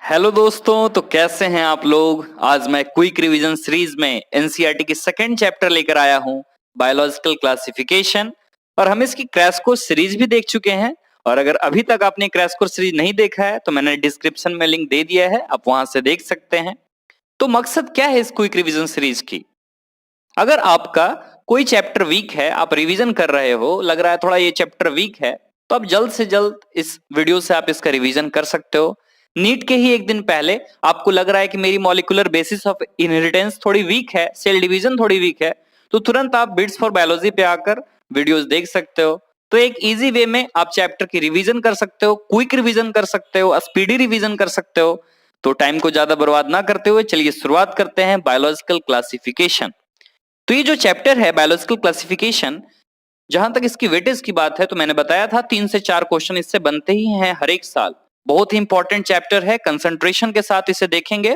Hello दोस्तों, तो कैसे हैं आप लोग। आज मैं क्विक रिवीजन सीरीज में एनसीईआरटी की सेकंड चैप्टर लेकर आया हूं, बायोलॉजिकल क्लासिफिकेशन। और हम इसकी क्रैश कोर्स सीरीज भी देख चुके हैं। और अगर अभी तक आपने क्रैश कोर्स सीरीज नहीं देखा है तो मैंने डिस्क्रिप्शन में लिंक दे दिया है, आप वहां से देख सकते हैं। तो मकसद क्या है इस क्विक रिवीजन सीरीज की। अगर आपका कोई चैप्टर वीक है, आप रिवीजन कर रहे हो, लग रहा है थोड़ा ये चैप्टर वीक है, तो आप जल्द से जल्द इस वीडियो से आप इसका रिवीजन कर सकते हो। नीट के ही एक दिन पहले आपको लग रहा है कि मेरी मॉलिक्यूलर बेसिस ऑफ इनहेरिटेंस थोड़ी वीक है, सेल डिवीजन थोड़ी वीक है, तो तुरंत आप बिट्स फॉर बायोलॉजी पे आकर वीडियोस देख सकते हो। तो एक इजी वे में आप चैप्टर की रिवीजन कर सकते हो, क्विक रिवीजन कर सकते हो, स्पीडी रिवीजन कर सकते हो। तो टाइम को ज्यादा बर्बाद ना करते हुए चलिए शुरुआत करते हैं बायोलॉजिकल क्लासिफिकेशन। तो ये जो चैप्टर है बायोलॉजिकल क्लासिफिकेशन, जहां तक इसकी वेटेज की बात है तो मैंने बताया था 3 से 4 क्वेश्चन इससे बनते ही हैं हर एक साल। बहुत ही इंपॉर्टेंट चैप्टर है, कंसंट्रेशन के साथ इसे देखेंगे।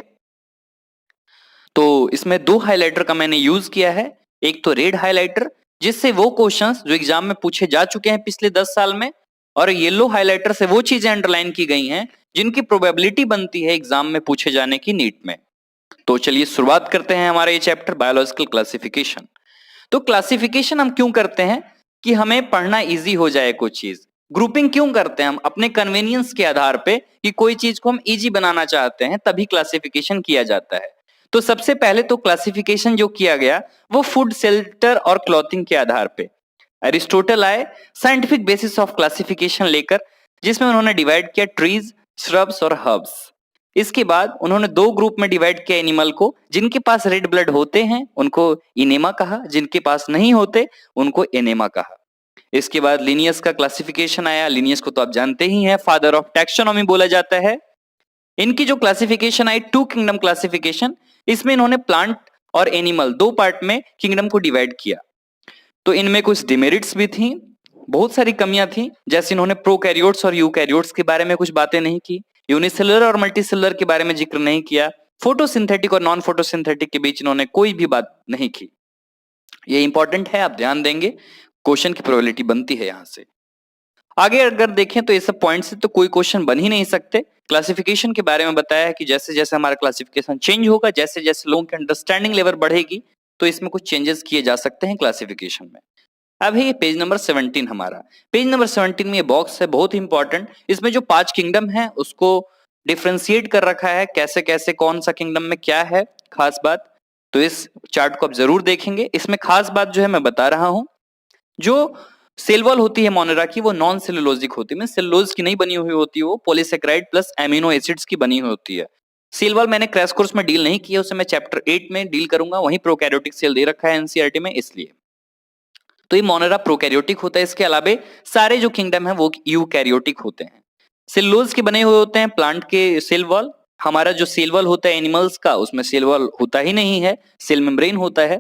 तो इसमें 2 हाइलाइटर का मैंने यूज किया है। एक तो रेड हाइलाइटर, जिससे वो क्वेश्चंस जो एग्जाम में पूछे जा चुके हैं पिछले 10 साल में, और येलो हाइलाइटर से वो चीजें अंडरलाइन की गई हैं जिनकी प्रोबेबिलिटी बनती है एग्जाम में पूछे जाने की नीट में। तो चलिए शुरुआत करते हैं हमारे ये चैप्टर बायोलॉजिकल क्लासिफिकेशन। तो क्लासिफिकेशन हम क्यों करते हैं कि हमें पढ़ना इजी हो जाए कुछ चीज। ग्रुपिंग क्यों करते हैं हम अपने कन्वीनियंस के आधार पे कि कोई चीज को हम इजी बनाना चाहते हैं, तभी क्लासिफिकेशन किया जाता है। तो सबसे पहले तो क्लासिफिकेशन जो किया गया वो फूड, शेल्टर और क्लॉथिंग के आधार पे। एरिस्टोटल आए साइंटिफिक बेसिस ऑफ क्लासिफिकेशन लेकर, जिसमें उन्होंने डिवाइड किया ट्रीज, श्रब्स और हर्ब्स। इसके बाद उन्होंने 2 ग्रुप में डिवाइड किया एनिमल को। जिनके पास रेड ब्लड होते हैं उनको इनेमा कहा, जिनके पास नहीं होते उनको एनेमा कहा। इसके बाद लिनियस का क्लासिफिकेशन आया। लिनियस को तो आप जानते ही हैं, फादर ऑफ टैक्सोनॉमी बोला जाता है। इनकी जो क्लासिफिकेशन आई 2 किंगडम क्लासिफिकेशन, इसमें इन्होंने प्लांट और एनिमल 2 पार्ट में किंगडम को डिवाइड किया। तो इनमें कुछ डिमेरिट्स भी थी, बहुत सारी कमियां थी। जैसे इन्होंने प्रोकैरियोट्स और यूकैरियोट्स के बारे में कुछ बातें नहीं की, यूनिसेलुलर और मल्टीसेलुलर के बारे में जिक्र नहीं किया, फोटोसिंथेटिक और नॉन फोटोसिंथेटिक के बीच इन्होंने कोई भी बात नहीं की। ये इंपॉर्टेंट है, आप ध्यान देंगे, क्वेश्चन की प्रोबेबिलिटी बनती है यहां से। आगे अगर देखें तो ये सब पॉइंट से तो कोई क्वेश्चन बन ही नहीं सकते। क्लासिफिकेशन के बारे में बताया है कि जैसे जैसे हमारा क्लासिफिकेशन चेंज होगा, जैसे जैसे लोगों की अंडरस्टैंडिंग लेवल बढ़ेगी, तो इसमें कुछ चेंजेस किए जा सकते हैं क्लासिफिकेशन में। अब है ये पेज नंबर 17 हमारा। पेज नंबर 17 में ये बॉक्स है बहुत ही इंपॉर्टेंट। इसमें जो 5 किंगडम है उसको डिफ्रेंशिएट कर रखा है, कैसे कैसे कौन सा किंगडम में क्या है खास बात। तो इस चार्ट को आप जरूर देखेंगे। इसमें खास बात जो है मैं बता रहा हूं, जो सेल वॉल होती है मोनेरा की, वो नॉन सेलुलोजिक होती है, सेलुलोज की नहीं बनी हुई होती है, वो पॉलीसेकेराइड प्लस एमिनो एसिड्स की बनी हुई होती है। सेल वॉल मैंने क्रैश कोर्स में डील नहीं किया, उसे मैं चैप्टर 8 में डील करूंगा। वहीं प्रोकैरियोटिक सेल दे रखा है एनसीईआरटी में, इसलिए। तो ये मोनेरा प्रोकैरियोटिक होता है। इसके अलावा सारे जो किंगडम है वो यूकैरियोटिक होते हैं। सेलुलोज के बने हुए होते हैं प्लांट के सेल वॉल। हमारा जो सेल वॉल होता है एनिमल्स का, उसमें सेल वॉल होता ही नहीं है, सेल मेम्ब्रेन होता है।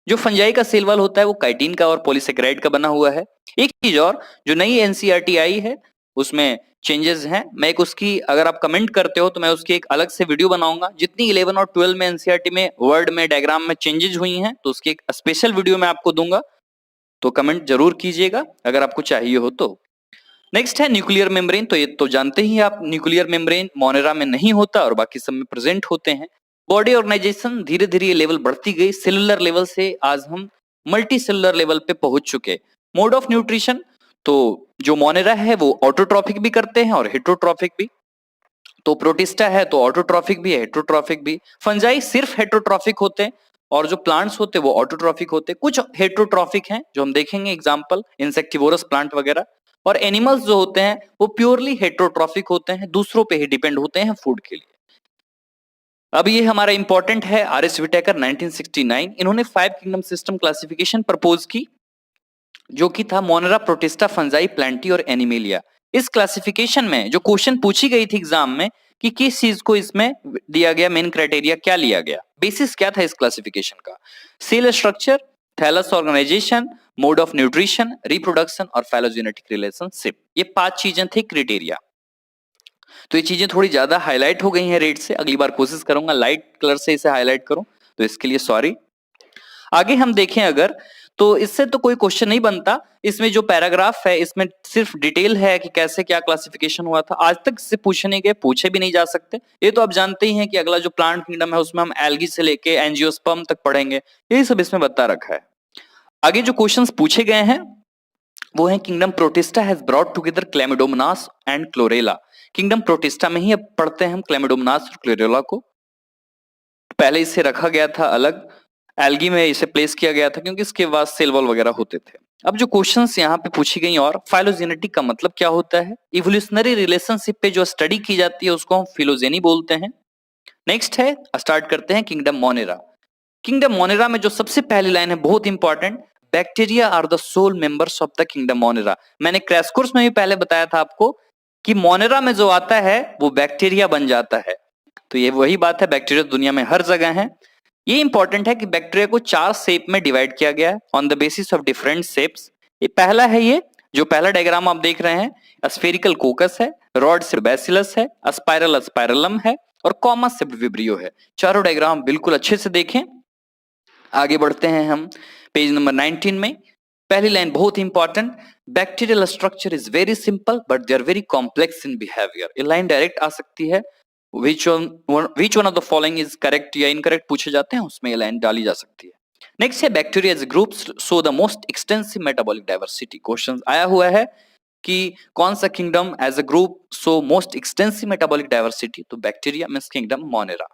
जो फंजाई का सेल वॉल होता है वो काइटिन का और पॉलीसेकेराइड का बना हुआ है। एक चीज और, जो नई एनसीईआरटी आई है उसमें चेंजेस हैं। मैं एक उसकी, अगर आप कमेंट करते हो तो मैं उसकी एक अलग से वीडियो बनाऊंगा। जितनी 11 और 12 में एनसीईआरटी में वर्ड में डायग्राम में चेंजेस हुई हैं, तो उसकी एक स्पेशल वीडियो मैं आपको दूंगा। तो कमेंट जरूर कीजिएगा अगर आपको चाहिए हो तो। नेक्स्ट है न्यूक्लियर मेम्ब्रेन। तो ये तो जानते ही आप, न्यूक्लियर मेम्ब्रेन मोनेरा में नहीं होता और बाकी सब में प्रेजेंट होते हैं। बॉडी ऑर्गेनाइजेशन, धीरे धीरे ये लेवल बढ़ती गई। सेलुलर लेवल से आज हम मल्टी सेलुलर लेवल पे पहुंच चुके। मोड ऑफ न्यूट्रिशन, तो जो मोनेरा है वो ऑटोट्रॉफिक भी करते हैं और हेटरोट्रॉफिक भी। तो प्रोटिस्टा है तो ऑटोट्रॉफिक भी है, हेटरोट्रॉफिक भी। फंजाई सिर्फ हेटरोट्रॉफिक होते हैं, और जो प्लांट्स होते हैं वो ऑटोट्रॉफिक होते हैं। कुछ हेटरोट्रॉफिक हैं जो हम देखेंगे, एग्जांपल इंसेक्टिवोरस प्लांट वगैरह। और एनिमल्स जो होते हैं वो प्योरली हेटरोट्रॉफिक होते हैं, दूसरों पे ही डिपेंड होते हैं फूड के लिए। अब ये हमारा इंपॉर्टेंट है, आर.एस. विटेकर 1969, इन्होंने 5 किंगडम सिस्टम क्लासिफिकेशन प्रपोज की, जो कि था मोनेरा, प्रोटिस्टा, फंजाई, प्लांटी और एनिमेलिया। इस क्लासिफिकेशन में जो क्वेश्चन पूछी गई थी एग्जाम में कि किस चीज को इसमें दिया गया, मेन क्राइटेरिया क्या लिया गया, बेसिस क्या था इस क्लासिफिकेशन का। Cell structure, thallus organisation, mode of nutrition, reproduction और फाइलोजेनेटिक रिलेशनशिप, ये 5 चीजें थी क्राइटेरिया। तो ये चीजें थोड़ी ज्यादा हाईलाइट हो गई हैं रेड से, अगली बार कोशिश करूंगा लाइट कलर से इसे हाईलाइट करूं, तो इसके लिए सॉरी। आगे हम देखें अगर, तो इससे तो कोई क्वेश्चन नहीं बनता। इसमें जो पैराग्राफ है इसमें सिर्फ डिटेल है कि कैसे क्या क्लासिफिकेशन हुआ था। आज तक इससे पूछे नहीं गए, पूछे भी नहीं जा सकते। ये तो आप जानते ही हैं कि अगला जो प्लांट किंगडम है उसमें हम एल्गी से लेके एंजियोस्पर्म तक पढ़ेंगे, यही सब इसमें बता रखा है। आगे जो क्वेश्चंस पूछे गए हैं वो है kingdom Protista has brought together Chlamydomonas and Chlorella. Kingdom Protista में ही अब पढ़ते हैं हम क्लेमिडोमोनास और क्लोरेला को। पहले इसे रखा गया था अलग, एल्गी में इसे प्लेस किया गया था क्योंकि इसके बाद सेल वॉल वगैरह होते थे। अब जो क्वेश्चंस यहाँ पे पूछी गई, और फाइलोजेनेटिक का मतलब क्या होता है, इवोल्यूशनरी रिलेशनशिप पे जो स्टडी की जाती है उसको हम फिलोजेनी बोलते हैं। नेक्स्ट है, स्टार्ट करते हैं किंगडम मोनेरा। किंगडम मोनेरा में जो सबसे पहली लाइन है बहुत important, bacteria are the sole members of the kingdom Monera. मैंने क्रैश कोर्स में भी पहले बताया था आपको कि मोनेरा में जो आता है वो बैक्टीरिया बन जाता है। तो ये वही बात है, बैक्टीरिया दुनिया में हर जगह है। ये इंपॉर्टेंट है कि बैक्टीरिया को 4 शेप में डिवाइड किया गया है on the basis of different shapes. ये पहला है, ये जो पहला डायग्राम आप देख रहे हैं, स्फेरिकल कोकस है, रॉड शेप्ड बैसिलस है, स्पाइरल स्पाइरलम है और कॉमा शेप्ड विब्रियो है। चारों डायग्राम बिल्कुल अच्छे से देखें। आगे बढ़ते हैं हम पेज नंबर 19 में। पहली लाइन बहुत important, bacterial structure is very simple but they are very complex in behaviour. ये लाइन डायरेक्ट आ सकती है, which one of the following is correct या इनकरेक्ट पूछे जाते हैं उसमें ये लाइन डाली जा सकती है। नेक्स्ट है, bacteria as groups show the most extensive metabolic diversity. Question आया हुआ है कि कौन सा kingdom as a group show most extensive metabolic diversity, तो बैक्टीरिया मींस किंगडम मोनेरा।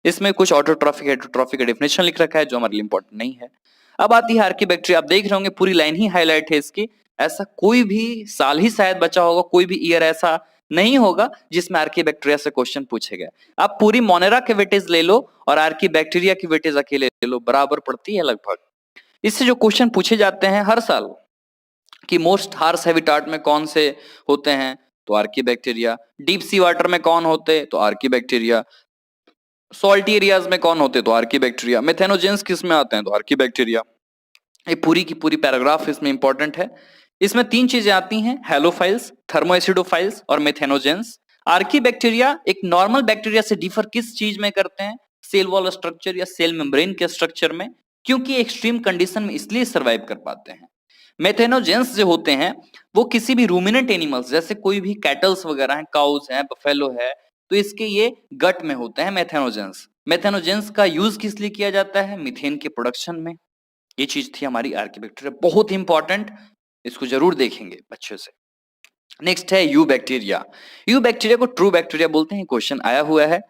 इसमें कुछ ऑटोट्रॉफिक हेटेरोट्रॉफिक का डेफिनेशन लिख रखा है जो हमारे लिए इंपॉर्टेंट नहीं है। अब आती है आर्कीबैक्टीरिया। आप देख रहे होंगे पूरी लाइन ही हाईलाइट है इसकी। ऐसा कोई भी साल ही शायद बचा होगा, कोई भी ईयर ऐसा नहीं होगा जिसमें आर्कीबैक्टीरिया से क्वेश्चन पूछे गए। आप पूरी मोनेरा के वेटेज ले लो और आर्कीबैक्टीरिया की वेटेज अकेले ले लो, बराबर पड़ती है लगभग। इससे जो क्वेश्चन पूछे जाते हैं हर साल कि मोस्ट हार्श हैबिटाट में कौन से होते हैं, तो आर्कीबैक्टीरिया। डीप सी वाटर में कौन होते, तो आर्कीबैक्टीरिया। सॉल्टी एरियाज में कौन होते, तो आर्कीबैक्टीरिया। मेथेनोजेंस किस में आते हैं, तो आर्कीबैक्टीरिया। ये पूरी की पूरी पैराग्राफ इसमें इंपॉर्टेंट है। इसमें 3 चीजें आती हैं, हेलोफाइल्स, थर्मोएसिडोफाइल्स और मेथेनोजेंस। आर्कीबैक्टीरिया एक नॉर्मल बैक्टीरिया से डिफर किस चीज में करते हैं, सेल वॉल स्ट्रक्चर या सेल मेम्ब्रेन के स्ट्रक्चर में, क्योंकि एक्सट्रीम कंडीशन में इसलिए सर्वाइव कर पाते हैं। मेथेनोजेंस जो होते हैं वो किसी भी रूमिनेंट एनिमल्स जैसे कोई भी कैटल्स वगैरह हैं, काउस हैं, बफेलो है, तो इसके ये गट में होते हैं मेथेनोजेंस। मेथेनोजेंस का यूज किस लिए किया जाता है, मीथेन के प्रोडक्शन में। ये चीज थी हमारी आर्कीबैक्टीरिया, बहुत इंपॉर्टेंट, इसको जरूर देखेंगे अच्छे से। नेक्स्ट है यू बैक्टीरिया। यू बैक्टीरिया को ट्रू बैक्टीरिया बोलते हैं, क्वेश्चन आया हुआ है।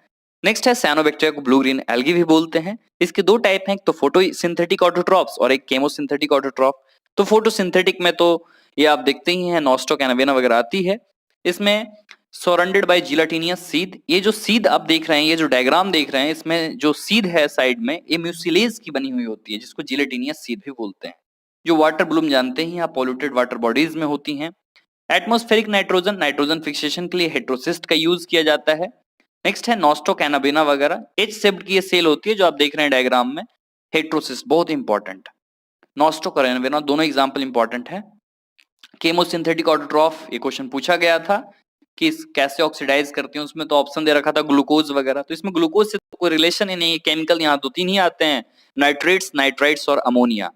नेक्स्ट है साइनोबैक्टीरिया को ब्लू ग्रीन एल्गी भी बोलते हैं। इसके 2 टाइप हैं, एक तो फोटोसिंथेटिक ऑटोट्रॉफ्स और एक केमोसिंथेटिक ऑटोट्रॉफ। तो फोटोसिंथेटिक में तो ये आप देखते ही हैं, नॉस्टोक एनावेना वगैरह आती है। इसमें सराउंडेड बाय जिलाटिनियस सीड। ये जो सीड आप देख रहे हैं, ये जो डायग्राम देख रहे हैं, इसमें जो सीड है साइड में, ये म्यूसिलेज की बनी हुई होती है जिसको जिलाटिनियस सीड भी बोलते हैं। जो वाटर ब्लूम जानते हैं आप, पॉल्यूटेड वाटर बॉडीज में होती हैं। एटमॉस्फेरिक नाइट्रोजन, नाइट्रोजन फिक्सेशन के लिए हेट्रोसिस्ट का यूज किया जाता है। नेक्स्ट है नॉस्टोक एनाबेना वगैरह, एच शेप्ड की ये सेल होती है जो आप देख रहे हैं डायग्राम में, हेट्रोसिस्ट बहुत इंपॉर्टेंट। नॉस्टोक और एनाबेना दोनों एग्जांपल इंपॉर्टेंट है। केमोसिंथेटिक ऑटोट्रॉफ, ये क्वेश्चन पूछा गया था कि कैसे ऑक्सीडाइज करती हैं, उसमें तो ऑप्शन दे रखा था ग्लूकोज वगैरह, तो इसमें ग्लूकोज से तो कोई रिलेशन ही नहीं है। केमिकल यहाँ 2-3 ही आते हैं, नाइट्रेट्स, नाइट्राइट्स और अमोनिया।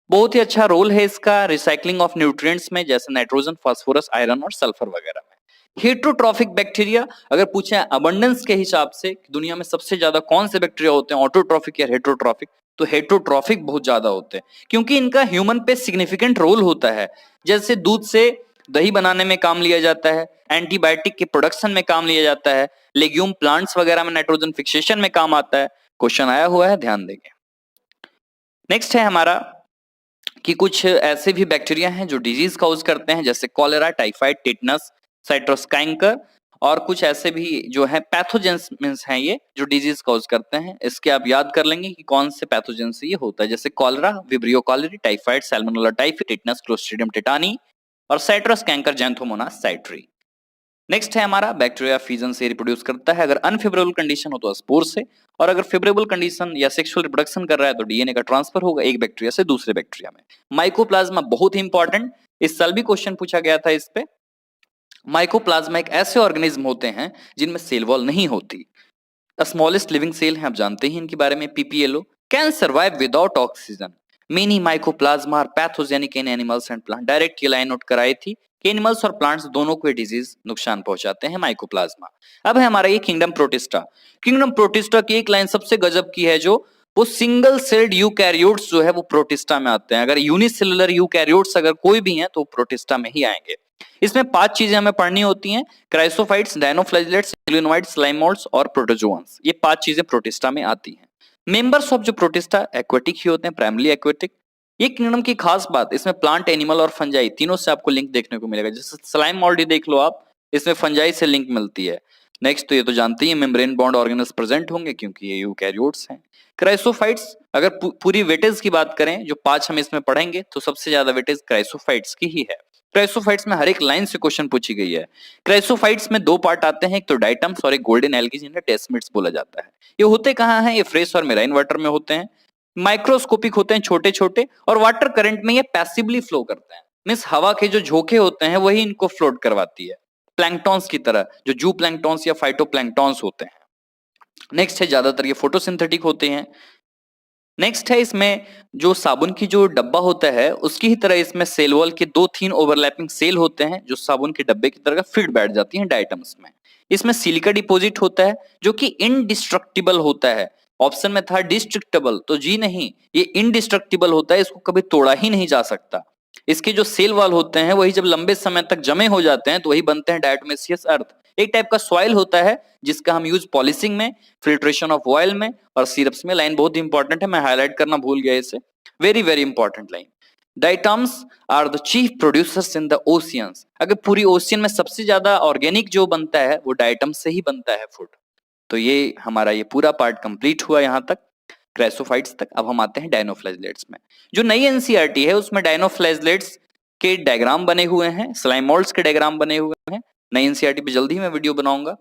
बहुत ही अच्छा रोल है इसका रिसाइकलिंग ऑफ न्यूट्रिएंट्स में, जैसे नाइट्रोजन, फास्फोरस, आयरन और सल्फर वगैरह में। हेट्रोट्रॉफिक बैक्टीरिया, अगर पूछे अबंडेंस के हिसाब से कि दुनिया में सबसे ज्यादा कौन से बैक्टीरिया होते हैं, ऑटोट्रॉफिक या हेट्रोट्रॉफिक, तो हेट्रोट्रॉफिक बहुत ज्यादा होते हैं क्योंकि इनका ह्यूमन पे सिग्निफिकेंट रोल होता है। जैसे दूध से दही बनाने में काम लिया जाता है, एंटीबायोटिक के प्रोडक्शन में काम लिया जाता है, लेग्यूम प्लांट्स वगैरह में नाइट्रोजन फिक्सेशन में काम आता है। क्वेश्चन आया हुआ है, ध्यान देंगे। नेक्स्ट है हमारा कि कुछ ऐसे भी बैक्टीरिया हैं जो डिजीज कॉज करते हैं, जैसे कॉलेरा, टाइफाइड, टिटनस, साइटोस्काइंकर, और कुछ ऐसे भी जो है पैथोजेंस हैं ये जो डिजीज कॉज करते हैं। इसके आप याद कर लेंगे कि कौन से पैथोजेन से ये होता है, जैसे cholera, vibrio cholerae, typhoid, Salmonella typhi, tetanus, clostridium tetani और साइटोस्काइंकर, जैंथोमोनास साइट्री। नेक्स्ट है हमारा बैक्टीरिया फिजन से रिप्रोड्यूस करता है, अगर अनफेवरेबल कंडीशन हो तो स्पोर से, और अगर फेवरेबल कंडीशन या सेक्सुअल रिप्रोडक्शन कर रहा है तो डीएनए का ट्रांसफर होगा एक बैक्टीरिया से दूसरे बैक्टीरिया में। माइकोप्लाज्मा बहुत ही इंपॉर्टेंट, इस साल भी क्वेश्चन पूछा गया था इस पे। माइकोप्लाज्मा एक ऐसे ऑर्गेनिज्म होते हैं जिनमें सेल वॉल नहीं होती। स्मॉलेस्ट लिविंग सेल है, आप जानते ही इनके बारे में, PPLO, can survive without oxygen. Mini mycoplasma और pathogenic in animals and plant. Direct ये लाइन नोट कराई थी कि एनिमल्स और प्लांट्स दोनों को डिजीज नुकसान पहुंचाते हैं माइकोप्लाज्मा। अब है हमारा ये किंगडम प्रोटिस्टा। किंगडम प्रोटिस्टा की एक लाइन सबसे गजब की है, जो वो सिंगल सेल्ड यूकैरियोट्स जो है वो प्रोटिस्टा में आते हैं। अगर यूनिसेलुलर यूकैरियोट्स अगर कोई भी हैं तो प्रोटिस्टा में ही आएंगे। इसमें 5 चीजें हमें पढ़नी होती हैं: क्राइसोफाइट्स, डायनोफ्लैजिलेट्स, इग्लिनोइड्स, स्लाइमोल्ड्स और प्रोटोजोआंस। ये 5 चीजें प्रोटिस्टा में आती हैं। मेंबर्स ऑफ जो प्रोटिस्टा एक्वेटिक ही होते हैं, प्राइमरी एक्वेटिक। ये किंगडम की खास बात, इसमें प्लांट, एनिमल और फंजाई तीनों से आपको लिंक देखने को मिलेगा। जैसे स्लाइम मोल्ड देख लो आप, इसमें फंजाई से लिंक मिलती है। नेक्स्ट तो ये तो जानते ही मेम्ब्रेन बॉन्ड ऑर्गेनल्स प्रेजेंट होंगे क्योंकि ये यूकैरियोट्स हैं। क्राइसोफाइट्स, अगर पूरी वेटेज की बात करें, जो 5 हम इसमें पढ़ेंगे, तो सबसे ज्यादा वेटेज क्राइसोफाइट्स की ही है। क्राइसोफाइट्स में हर एक लाइन से क्वेश्चन पूछी गई है। क्राइसोफाइट्स में 2 पार्ट आते हैं, एक तो डाइटम्स और एक गोल्डन एल्गी, जिन्हें डेस्मिड्स बोला जाता है। ये होते कहाँ हैं? ये फ्रेश और मेराइन वाटर में होते हैं, माइक्रोस्कोपिक होते हैं, छोटे छोटे, और वाटर करंट में ये पैसिवली फ्लो करते हैं। मींस हवा के जो झोंके होते हैं वही इनको फ्लोट करवाती है, प्लैंक्टॉन्स की तरह, जो जू प्लैंक्टॉन्स या फाइटोप्लैंक्टॉन्स होते हैं। नेक्स्ट है, ज्यादातर ये फोटोसिंथेटिक होते हैं। नेक्स्ट है, इसमें जो साबुन की जो डब्बा होता है उसकी ही तरह इसमें सेल वॉल के 2-3 ओवरलैपिंग सेल होते हैं, जो साबुन के डब्बे की तरह फिट बैठ जाती हैं डायटम्स में। इसमें सिलिका डिपॉजिट होता है जो कि इनडिस्ट्रक्टिबल होता है। ऑप्शन में था डिस्ट्रक्टेबल, तो जी नहीं, ये इनडिस्ट्रक्टिबल होता है, इसको कभी तोड़ा ही नहीं जा सकता। इसके जो सेल वॉल होते हैं वही जब लंबे समय तक जमे हो जाते हैं तो वही बनते हैं डायटोमेसियस अर्थ। एक टाइप का सॉइल होता है जिसका हम यूज पॉलिशिंग में, फिल्ट्रेशन ऑफ ऑयल में और सिरप्स में। लाइन बहुत इंपॉर्टेंट है, मैं हाईलाइट करना भूल गया इसे, very very important line. Diatoms are the chief producers in the oceans. अगर पूरी ओशियन में सबसे ज्यादा ऑर्गेनिक जो बनता है वो डाइटम्स से ही बनता है फूड। तो ये हमारा ये पूरा पार्ट कंप्लीट हुआ यहाँ तक, क्राइसोफाइट्स तक। अब हम आते हैं डायनोफ्लैजिलेट्स में। जो नई एनसीईआरटी है उसमें डायनोफ्लैजिलेट्स के डायग्राम बने हुए हैं, स्लाइमोल्ड्स के डायग्राम बने हुए हैं। नई एनसीईआरटी पे जल्दी ही मैं वीडियो बनाऊंगा।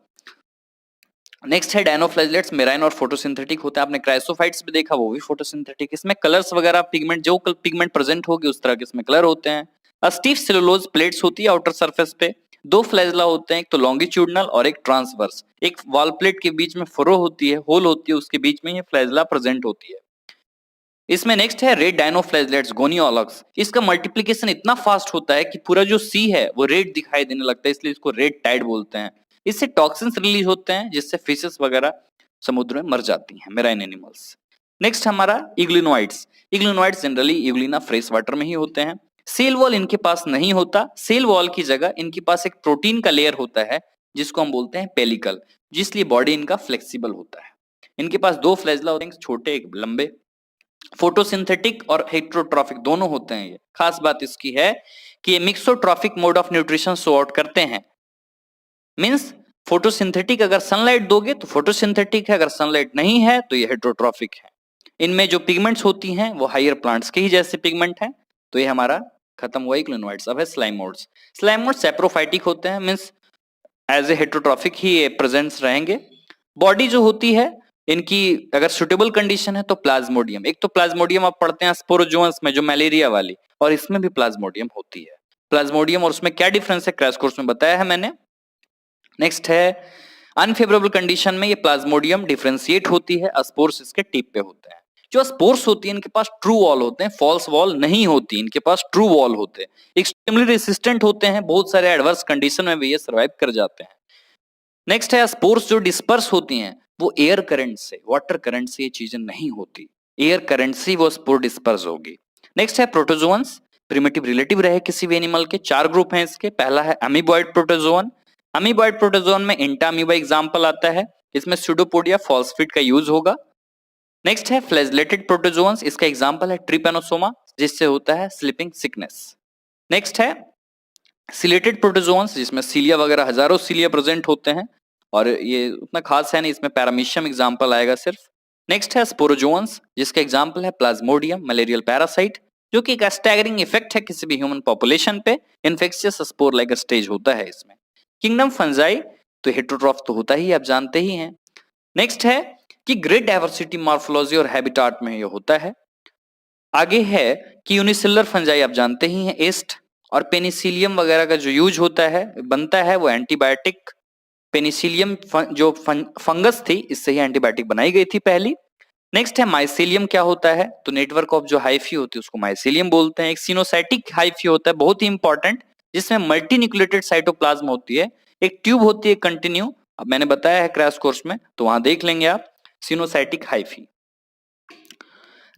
नेक्स्ट है, डायनोफ्लैजिलेट्स मेराइन और फोटोसिंथेटिक होते हैं। आपने क्राइसोफाइट्स भी देखा, वो भी फोटोसिंथेटिक। इसमें कलर्स वगैरह, पिगमेंट, जो पिगमेंट प्रेजेंट होगी उस तरह के इसमें कलर होते हैं। स्टीफ सेलुलोज प्लेट्स होती है आउटर सरफेस पे। 2 फ्लैजला होते हैं, एक तो लॉन्गिट्यूडनल और एक ट्रांसवर्स। एक वॉल प्लेट के बीच में फरो होती है, होल होती है, उसके बीच में ये फ्लैजला प्रेजेंट होती है। इसमें नेक्स्ट है रेड डायनोफ्लैजिलेट्स गोनियोलॉग्स। इसका मल्टीप्लिकेशन इतना फास्ट होता है कि पूरा जो सी है वो रेड दिखाई देने लगता है, इसलिए इसको रेड टाइड बोलते हैं। इससे टॉक्सिन्स रिलीज होते हैं जिससे फिशेस वगैरह समुद्र में मर जाती हैं, मेराइन एनिमल्स। नेक्स्ट हमारा इग्लिनोइड्स। इग्लिनोइड्स जनरली इग्लिना फ्रेश वाटर में ही होते हैं। सेल वॉल इनके पास नहीं होता, सेल वॉल की जगह इनके पास एक प्रोटीन का लेयर होता है जिसको हम बोलते हैं पेलिकल, जिसलिए बॉडी इनका फ्लेक्सिबल होता है। इनके पास 2 फ्लैजला होते हैं, छोटे एक लंबे। फोटोसिंथेटिक और हेट्रोट्रॉफिक दोनों होते हैं। ये खास बात इसकी है कि ये mixotrophic mode of nutrition show out करते हैं। मींस फोटोसिंथेटिक अगर सनलाइट दोगे तो फोटोसिंथेटिक है, अगर सनलाइट नहीं है तो ये हेट्रोट्रॉफिक है। इनमें जो पिगमेंट्स होती हैं वो हायर प्लांट्स के ही जैसे पिगमेंट हैं। तो ये हमारा खत्म हुआ इग्लिनोइड्स। अब है स्लाइमोड्स। स्लाइमोड्स सेप्रोफाइटिक होते हैं, मींस एज ए हेट्रोट्रॉफिक ही ये प्रेजेंट्स रहेंगे। बॉडी जो होती है इनकी अगर सुटेबल कंडीशन है तो प्लाज्मोडियम। एक तो प्लाज्मोडियम आप पढ़ते हैं स्पोरोजोअन्स में, जो मलेरिया वाली, और इसमें भी प्लाज्मोडियम होती है। प्लाज्मोडियम और उसमें क्या डिफरेंस है क्रैश कोर्स में बताया है मैंने। नेक्स्ट है, अनफेवरेबल कंडीशन में ये प्लाज्मोडियम डिफरेंशिएट होती है, स्पोर्स इसके टिप पे होते हैं। जो स्पोर्स होती है इनके पास ट्रू वॉल होते हैं, फॉल्स वॉल नहीं होती, इनके पास ट्रू वॉल होते हैं। एक्सट्रीमली रेसिस्टेंट होते हैं, बहुत सारे एडवर्स कंडीशन में भी ये सर्वाइव कर जाते हैं। नेक्स्ट है, स्पोर्स जो डिस्पर्स होती हैं वो एयर करंट से, वाटर करंट से ये चीजें नहीं होती, एयर करंट से वो स्पोर डिस्पर्स होगी। नेक्स्ट है प्रोटोजोअन्स। प्रिमिटिव रिलेटिव रहे किसी भी एनिमल के, 4 ग्रुप हैं इसके। पहला है अमीबॉइड प्रोटोजोअन। अमीबॉइड प्रोटोजोअन में इंटा अमीबा एग्जांपल आता है, इसमें स्यूडोपोडिया फॉस्फेट का यूज होगा। नेक्स्ट है फ्लैजलेटेड प्रोटोजोअन्स, इसका एग्जांपल है ट्रिपेनोसोमा, जिससे होता है स्लीपिंग सिकनेस। नेक्स्ट है सिलेटेड प्रोटोजोअन्स, जिसमें सीलिया वगैरह हजारों सीलिया प्रेजेंट होते हैं, और ये उतना खास है नहीं, इसमें पैरामीशियम एग्जांपल आएगा सिर्फ। नेक्स्ट है स्पोरोजोअन्स, जिसका एग्जांपल है प्लाज्मोडियम मलेरियल पैरासाइट, जो कि एक स्टैगरिंग इफेक्ट है किसी भी ह्यूमन पॉपुलेशन पे। इन्फेक्शियस स्पोर लाइक स्टेज होता है इसमें। किंगडम फंजाई तो हेट्रोट्रॉफ तो होता ही, आप जानते ही हैं। नेक्स्ट है कि ग्रेट डाइवर्सिटी मॉर्फोलॉजी और हैबिटाट में ये होता है। आगे है कि यूनिसेलुलर फंजाई आप जानते ही हैं, एस्ट और पेनिसिलियम वगैरह का जो यूज होता है, बनता है, वो एंटीबायोटिक। पेनिसिलियम जो फंगस थी, इससे ही एंटीबायोटिक बनाई गई थी पहली। नेक्स्ट है माइसेलियम क्या होता है, तो नेटवर्क ऑफ जो हाइफी होती है उसको माइसेलियम बोलते हैं। एक सिनोसाइटिक हाइफी होता है बहुत ही इंपॉर्टेंट, जिसमें मल्टी न्यूक्लिएटेड साइटोप्लाज्म होती है, एक ट्यूब होती है कंटिन्यू, अब मैंने बताया है क्रैश कोर्स में तो वहां देख लेंगे आप, सिनोसाइटिक हाइफी।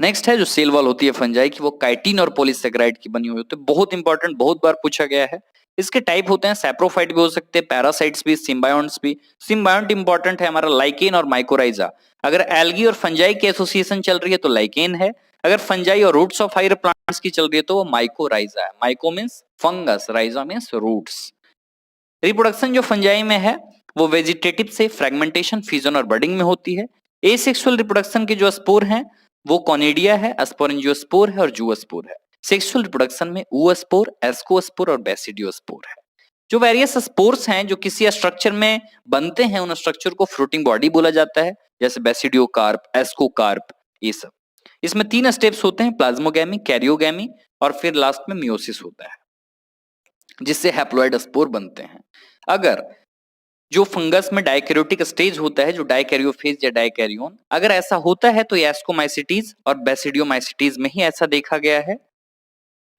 नेक्स्ट है जो सेल वॉल होती है फंजाई की, वो काइटिन और पॉलीसेकेराइड की बनी हुई होती है, बहुत इंपॉर्टेंट, बहुत बार पूछा गया है। इसके टाइप होते हैं सैप्रोफाइट भी हो सकते हैं, पैरासाइट्स भी, सिम्बायोन्ट्स भी। सिम्बायोन्ट इंपॉर्टेंट है हमारा लाइकेन और माइकोराइजा। अगर एल्गी और फंजाई की एसोसिएशन चल रही है तो लाइकेन है, अगर फंजाई और रूट्स ऑफ हायर प्लांट्स की चल रही है तो वो माइकोराइजा है। Myco means fungus, rhiza means roots. Reproduction जो फंजाई में है वो वेजिटेटिव से फ्रेगमेंटेशन, फिजन और बडिंग में होती है। एसेक्सुअल रिप्रोडक्शन के जो स्पोर हैं वो कॉनिडिया है, स्पोरेंजियोस्पोर है और जूओस्पोर है। सेक्सुअल रिप्रोडक्शन में ooस्पोर, एस्कोस्पोर और बेसिडियोस्पोर है। जो वेरियस स्पोर्स हैं जो किसी स्ट्रक्चर में बनते हैं उन स्ट्रक्चर को फ्रूटिंग बॉडी बोला जाता है, जैसे बेसिडियोकार्प, एस्कोकार्प, ये सब। इसमें 3 स्टेप्स होते हैं, प्लाज्मोगैमी, कैरियोगैमी और फिर लास्ट में मियोसिस होता है, जिससे हैप्लॉइड स्पोर बनते हैं। अगर जो फंगस में डाइकैरियोटिक स्टेज होता है, जो डाइकैरियोफेज या डाइकैरियोन, अगर ऐसा होता है तो एस्कोमाइसिटीज और बेसिडियोमाइसिटीज में ही ऐसा देखा गया है।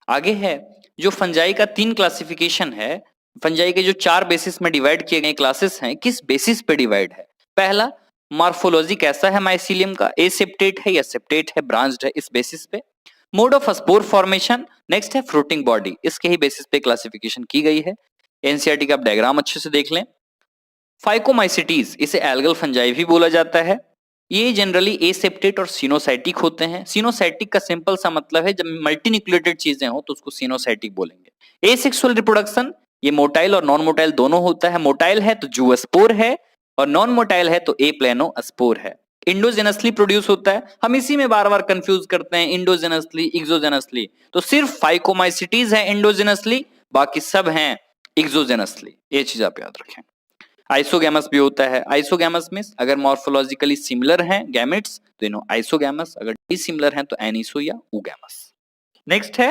आगे है जो फंजाई का 3 क्लासिफिकेशन है, फंजाई के जो 4 बेसिस में डिवाइड किए गए क्लासेस हैं, किस बेसिस पे डिवाइड है। पहला, मॉर्फोलॉजी कैसा है माइसीलियम का, एसेप्टेट है या सेप्टेट है, ब्रांच्ड है, इस बेसिस पे। Mode of spore formation, next है फ्रूटिंग बॉडी, इसके ही बेसिस पे क्लासिफिकेशन की गई है। एनसीईआरटी का आप डायग्राम अच्छे से देख लें। फाइकोमाइसिटीज, इसे एल्गल फंजाई भी बोला जाता है। ये जनरली एसेप्टेट और सिनोसाइटिक होते हैं। सिनोसाइटिक का सिंपल सा मतलब है जब मल्टी न्यूक्लिएटेड चीजें हो तो उसको सिनोसाइटिक बोलेंगे। एसेक्सुअल रिप्रोडक्शन, ये मोटाइल और नॉन मोटाइल दोनों होता है। मोटाइल है तो जूओस्पोर है और नॉन मोटाइल है तो एप्लेनोस्पोर है। इंडोजेनसली प्रोड्यूस होता है, हम इसी में बार बार कंफ्यूज करते हैं इंडोजेनसली एक्सोजेनसली, तो सिर्फ फाइकोमाइसिटीज है इंडोजेनसली, बाकी सब हैं एक्सोजेनसली, ये चीज आप याद रखें। आइसोगैमस भी होता है। आइसोगैमस मींस अगर मॉर्फोलॉजिकली सिमिलर हैं गैमेट्स तो इन्हों आइसोगैमस, अगर डिसिमिलर हैं तो एनिसो या ऊगैमस। नेक्स्ट है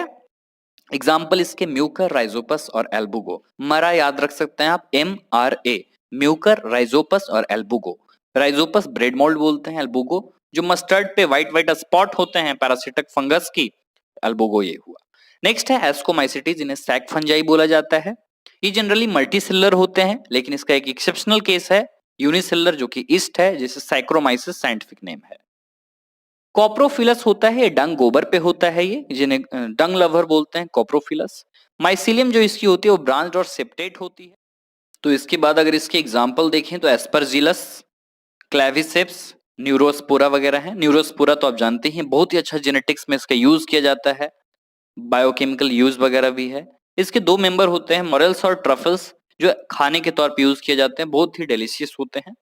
एग्जांपल इसके म्यूकर, राइजोपस और एल्बुगो। मरा याद रख सकते हैं आप, MRA, म्यूकर, राइजोपस और एल्बुगो। राइजोपस ब्रेड मोल्ड बोलते हैं, एल्बुगो जो मस्टर्ड पे व्हाइट व्हाइट स्पॉट होते हैं पैरासिटिक फंगस की, एल्बुगो ये हुआ। नेक्स्ट है एस्कोमाइसिटीज, इन्हें सैक फंजाई बोला जाता है। ये जनरली मल्टीसेलर होते हैं, लेकिन इसका एक एक्सेप्शनल केस है यूनिसेलर जो कि ईस्ट है, जिसे साइक्रोमाइसिस साइंटिफिक नेम है। कॉप्रोफिलस होता है, ये डंग गोबर पे होता है, ये जिन्हें डंग लवर बोलते हैं, कॉप्रोफिलस। माइसीलियम जो इसकी होती है वो ब्रांच्ड और सेप्टेट होती है। तो इसके बाद अगर इसके एग्जांपल देखें तो एस्परजिलस, क्लेविसेप्स, न्यूरोस्पोरा वगैरह है। न्यूरोस्पोरा तो आप जानते हैं बहुत ही अच्छा जेनेटिक्स में इसका यूज किया जाता है, बायोकेमिकल यूज वगैरह भी है। इसके 2 मेंबर होते हैं, मोरेल्स और ट्रफल्स, जो खाने के तौर पे यूज किए जाते हैं, बहुत ही डिलीशियस होते हैं।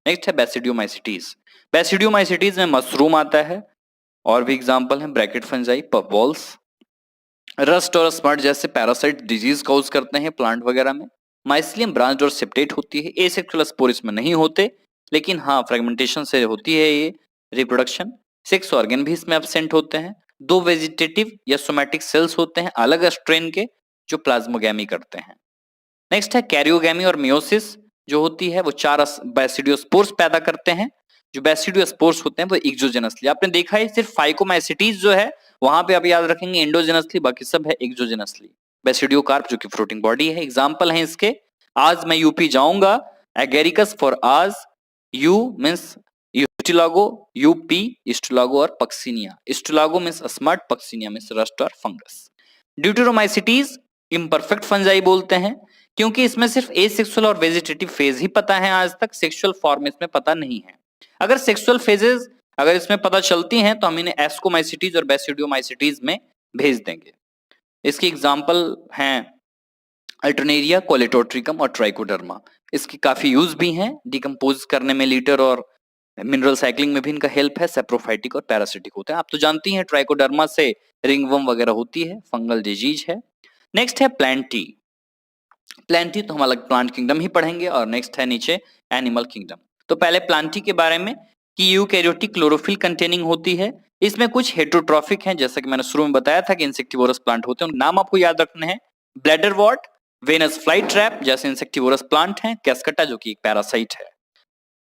नेक्स्ट है बेसिडियोमाइसिटीज। बेसिडियोमाइसिटीज में मशरूम आता है, और भी एग्जांपल हैं ब्रैकेट फंजाई, पफबॉल्स। रस्ट और स्मट जैसे पैरासाइट डिजीज कॉज करते हैं प्लांट वगैरह में। माइसिलियम ब्रांच्ड और सेप्टेट होती है। एसेक्सुअल स्पोर इसमें नहीं होते, लेकिन हाँ फ्रेगमेंटेशन से होती है ये रिप्रोडक्शन। 6 ऑर्गन भी इसमें एब्सेंट होते हैं। 2 वेजिटेटिव या सोमैटिक सेल्स होते हैं अलग स्ट्रेन के, जो प्लाज्मोगैमी करते हैं। नेक्स्ट है कैरियोगैमी और मियोसिस, जो होती है वो 4 बेसिडियोस्पोर्स पैदा करते हैं। जो बेसिडियोस्पोर्स होते हैं वो एक्सोजेनसली, आपने देखा है सिर्फ फाइकोमाइसिटीज जो है वहां पे आप याद रखेंगे एंडोजेनसली, बाकी सब है एक्सोजेनसली। बेसिडियोकार्प जो कि फ्रूटिंग बॉडी है। एग्जांपल है इसके, आज मैं यूपी जाऊंगा, एगेरिकस फॉर आज, U means Ustilago, UP Ustilago और Puccinia. Ustilago means smut, Puccinia means rust और फंगस। ड्यूटेरोमाइसिटीज इम्परफेक्ट फंजाई बोलते हैं, क्योंकि इसमें सिर्फ एसेक्सुअल और वेजिटेटिव फेज ही पता है आज तक, सेक्सुअल फॉर्म इसमें पता नहीं है। अगर सेक्सुअल फेजेस अगर इसमें पता चलती हैं तो हम इन्हें एस्कोमाइसिटीज और बेसिडियोमाइसिटीज में भेज देंगे। इसके एग्जांपल हैं अल्टरनेरिया, कोलेटोट्रिकम और ट्राइकोडर्मा। इसकी काफी यूज भी हैं, डिकम्पोज करने में लीटर और मिनरल साइक्लिंग में भी इनका हेल्प है। सेप्रोफाइटिक और पैरासिटिक होते हैं, आप तो जानती हैं ट्राइकोडर्मा से रिंगवर्म वगैरह होती है, फंगल डिजीज है। नेक्स्ट है प्लांटी। प्लांटी तो हम अलग प्लांट किंगडम ही पढ़ेंगे, और नेक्स्ट है नीचे एनिमल किंगडम। तो पहले प्लांटी के बारे में कि यूकैरियोटिक क्लोरोफिल कंटेनिंग होती है। इसमें कुछ हेटरोट्रॉफिक हैं, जैसा कि मैंने शुरू में बताया था कि इंसेक्टिवोरस प्लांट होते हैं, नाम आपको याद रखने हैं। ब्लैडरवॉर्ट, वेनस फ्लाई ट्रैप जैसे इंसेक्टिवोरस प्लांट हैं, कैस्कटा जो कि एक पैरासाइट है।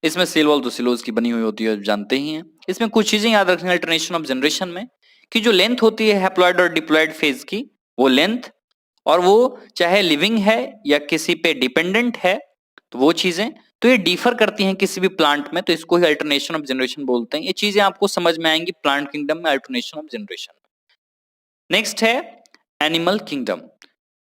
इसमें सेल वॉल तो सिलोज की बनी हुई होती है, जानते ही हैं। इसमें कुछ चीजें याद रखनी अल्टरनेशन ऑफ जनरेशन में, कि जो लेंथ होती है हैप्लॉइड और डिप्लॉइड फेज की, वो लेंथ, और वो चाहे लिविंग है या किसी पे डिपेंडेंट है, तो वो चीजें तो ये डिफर करती हैं किसी भी प्लांट में, तो इसको ही अल्टरनेशन ऑफ जनरेशन बोलते हैं। ये चीजें आपको समझ में आएंगी प्लांट किंगडम में, अल्टरनेशन ऑफ जनरेशन। नेक्स्ट है एनिमल किंगडम।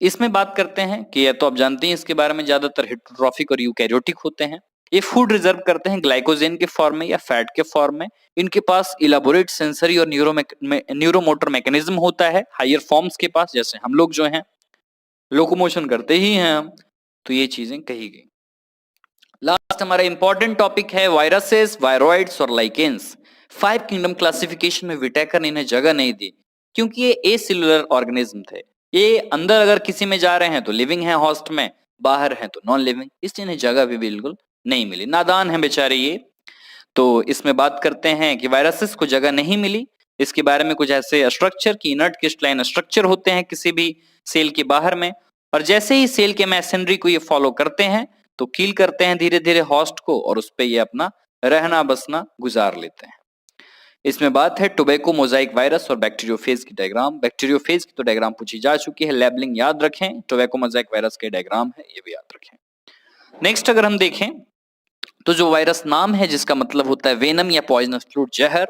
इसमें बात करते हैं कि या तो आप जानते हैं इसके बारे में, ज्यादातर हेटेरोट्रॉफिक और यूकैरियोटिक होते हैं। ये फूड रिजर्व करते हैं ग्लाइकोजेन के फॉर्म में या फैट के फॉर्म में। इनके पास इलाबोरेट सेंसरी और न्यूरोमोटर मैकेनिज्म होता है हायर फॉर्म्स के पास, जैसे हम लोग जो हैं लोकोमोशन करते ही हैं हम, तो ये चीजें कही गई। लास्ट हमारा इंपॉर्टेंट टॉपिक है वायरसेस, वायरॉइड्स और लाइकेंस। 5 किंगडम क्लासिफिकेशन में विटेकर ने इन्हें जगह नहीं दी, क्योंकि ये एसेल्युलर ऑर्गेनिज्म थे। ये अंदर अगर किसी में जा रहे हैं तो लिविंग है होस्ट में, बाहर हैं तो नॉन लिविंग, इसलिए इन्हें जगह भी बिल्कुल नहीं मिली, नादान है बेचारे ये। तो इसमें बात करते हैं कि वायरसेस को जगह नहीं मिली, इसके बारे में कुछ ऐसे स्ट्रक्चर की इनर्ट क्रिस्टलाइन स्ट्रक्चर होते हैं किसी भी सेल के बाहर में, और जैसे ही सेल के मैसेनरी को ये फॉलो करते हैं तो कील करते हैं धीरे धीरे होस्ट को, और उस पे ये अपना रहना बसना गुजार लेते हैं। इसमें बात है टोबैको मोजाइक वायरस और बैक्टीरियोफेज की डायग्राम। बैक्टीरियोफेज की तो डायग्राम पूछी जा चुकी है, लेबलिंग याद रखें, टोबैको मोजाइक वायरस के डायग्राम है ये भी याद रखें। नेक्स्ट अगर हम देखें तो जो वायरस नाम है जिसका मतलब होता है वेनम या पॉइजनस फ्लूइड, जहर,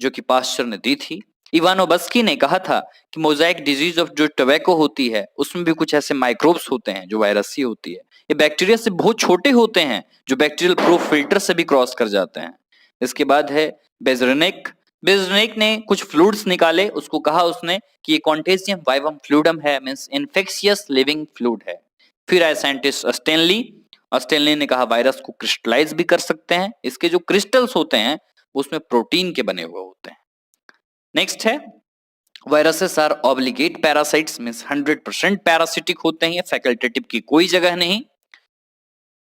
जो कि पास्चर ने दी थी। इवानोवस्की ने कहा था कि मोजाइक डिजीज ऑफ जो टोबैको होती है उसमें भी कुछ ऐसे माइक्रोब्स होते हैं जो वायरस ही होती है। ये बैक्टीरिया से बहुत छोटे होते हैं जो बैक्टीरियल प्रूफ फिल्टर से भी क्रॉस कर जाते हैं। इसके बाद है बेजरेनिक। बेजरेनिक ने कुछ फ्लूइड्स निकाले, उसको कहा उसने कि ये कॉन्टेजियम वाइवम फ्लूइडम है, मींस इन्फेक्शियस लिविंग फ्लूइड है। फिर आए साइंटिस्ट स्टेनली। स्टेनली ने कहा वायरस को क्रिस्टलाइज भी कर सकते हैं, इसके जो क्रिस्टल्स होते हैं उसमें प्रोटीन के बने हुए होते हैं। नेक्स्ट है viruses are obligate parasites, means 100% parasitic होते हैं, फैकल्टेटिव की कोई जगह नहीं।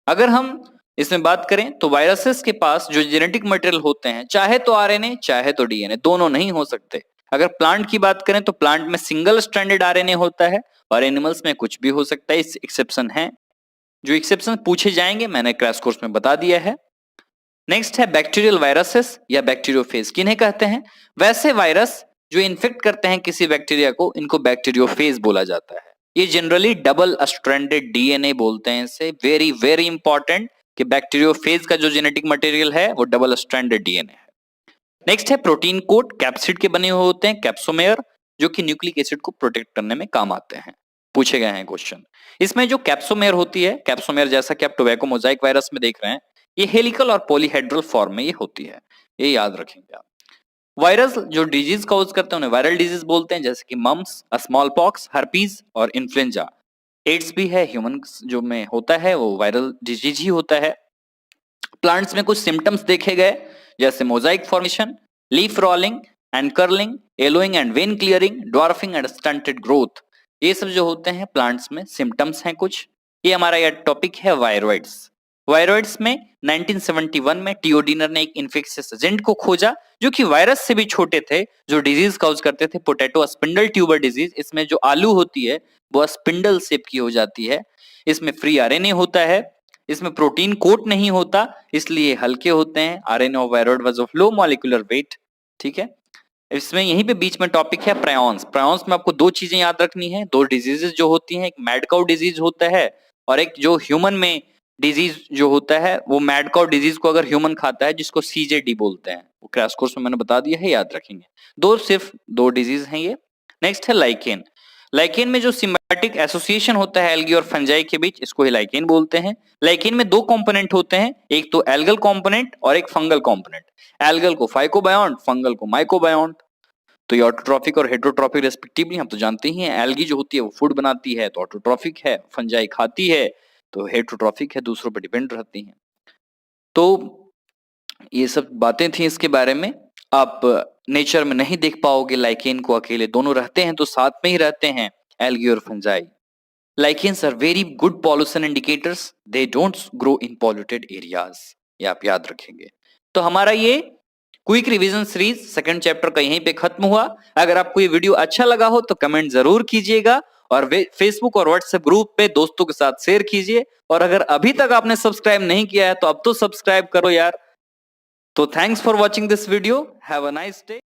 अगर हम इसमें बात करें तो वायरसेस के पास जो जेनेटिक मटेरियल होते हैं, चाहे तो आरएनए चाहे तो डीएनए, दोनों नहीं हो सकते। अगर प्लांट की बात करें तो प्लांट में सिंगल स्ट्रैंडेड आरएनए होता है, और एनिमल्स में कुछ भी हो सकता है, इस एक्सेप्शन है। जो एक्सेप्शन पूछे जाएंगे मैंने क्रैश कोर्स में बता दिया है। नेक्स्ट है बैक्टीरियल वायरसेस या बैक्टीरियोफेज, किन्हें कहते हैं? वैसे वायरस जो इन्फेक्ट करते हैं किसी बैक्टीरिया को, इनको बैक्टीरियोफेज बोला जाता है। ये जनरली डबल स्ट्रैंडेड डीएनए बोलते हैं इसे, वेरी वेरी इंपॉर्टेंट, कि बैक्टीरियोफेज का जो जेनेटिक मटेरियल है वो डबल स्ट्रैंडेड डीएनए है। नेक्स्ट है प्रोटीन कोट, कैप्सिड के बने हुए होते हैं, कैप्सोमेयर, जो कि न्यूक्लिक एसिड को प्रोटेक्ट करने में काम आते हैं। पूछे गए हैं क्वेश्चन। इसमें जो कैप्सोमेयर होती है, कैप्सोमेयर जैसा कि आप टोबैको मोजाइक वायरस में देख रहे हैं, ये हेलिकल और पॉलीहेड्रल फॉर्म में ये होती है, ये याद रखेंगे आप। वायरस जो डिजीज कॉज करते हैं उन्हें वायरल डिजीज बोलते हैं, जैसे कि मम्स, स्मॉल पॉक्स, हर्पीज और इन्फ्लुएंजा। एड्स भी है, ह्यूमन जो में होता है वो वायरल डिजीज ही होता है। प्लांट्स में कुछ सिम्टम्स देखे गए, जैसे Mosaic formation, leaf rolling and curling, yellowing and when clearing, dwarfing and stunted growth. ये सब जो होते हैं प्लांट्स में सिम्टम्स हैं कुछ। ये हमारा यह टॉपिक है वायरॉइड्स। वायरॉइड्स में 1971 में टियोडीनर ने एक इन्फेक्शियस एजेंट को खोजा जो कि वायरस से भी छोटे थे, जो डिजीज कॉज करते थे, पोटैटो स्पिंडल ट्यूबर डिजीज। इसमें जो आलू होती है वो स्पिंडल शेप की हो जाती है। इसमें फ्री आरएनए होता है, इसमें प्रोटीन कोट नहीं होता, इसलिए हल्के होते हैं। RNA of viroid was of low molecular weight. ठीक है, इसमें यहीं पे बीच में टॉपिक है प्रायोन्स। प्रायोन्स में आपको दो चीजें याद रखनी है, दो डिजीजेस जो होती हैं, एक मैड काउ डिजीज होता है और एक जो ह्यूमन में डिजीज जो होता है, वो मैड काउ डिजीज को अगर ह्यूमन खाता है जिसको सीजेडी बोलते हैं, वो क्रैश कोर्स में मैंने बता दिया है, याद रखेंगे। सिर्फ दो डिजीज हैं ये। नेक्स्ट है लाइकेन। लाइकेन में जो सिम्बायोटिक एसोसिएशन होता है एल्गी और फंजाई के बीच, इसको ही लाइकेन बोलते हैं। लाइकेन में दो कंपोनेंट होते हैं, एक तो एल्गल कंपोनेंट और एक फंगल कंपोनेंट। एल्गल को फाइकोबायोन्ट, फंगल को माइकोबायोन्ट। तो ये ऑटोट्रॉफिक और हेटरोट्रॉफिक रेस्पेक्टिवली हम तो जानते ही हैं। एल्गी जो होती है वो फूड बनाती है तो ऑटोट्रॉफिक है, फंजाई खाती है तो हेटरोट्रॉफिक है, दूसरों पर डिपेंड रहती हैं। तो ये सब बातें थी इसके बारे में। आप नेचर में नहीं देख पाओगे लाइकेन को अकेले, दोनों रहते हैं तो साथ में ही रहते हैं, एल्गी और fungi. Lichens are very good pollution indicators, they don't grow in polluted areas, ये आप याद रखेंगे। तो हमारा ये quick revision series second chapter का यहीं पे खत्म हुआ। अगर आपको ये वीडियो अच्छा लगा हो तो कमेंट जरूर कीजिएगा और फेसबुक और व्हाट्सएप ग्रुप पे दोस्तों के साथ शेयर कीजिए। और अगर अभी तक आपने सब्सक्राइब नहीं किया है तो अब तो सब्सक्राइब करो यार। तो thanks for watching this video, have a nice day.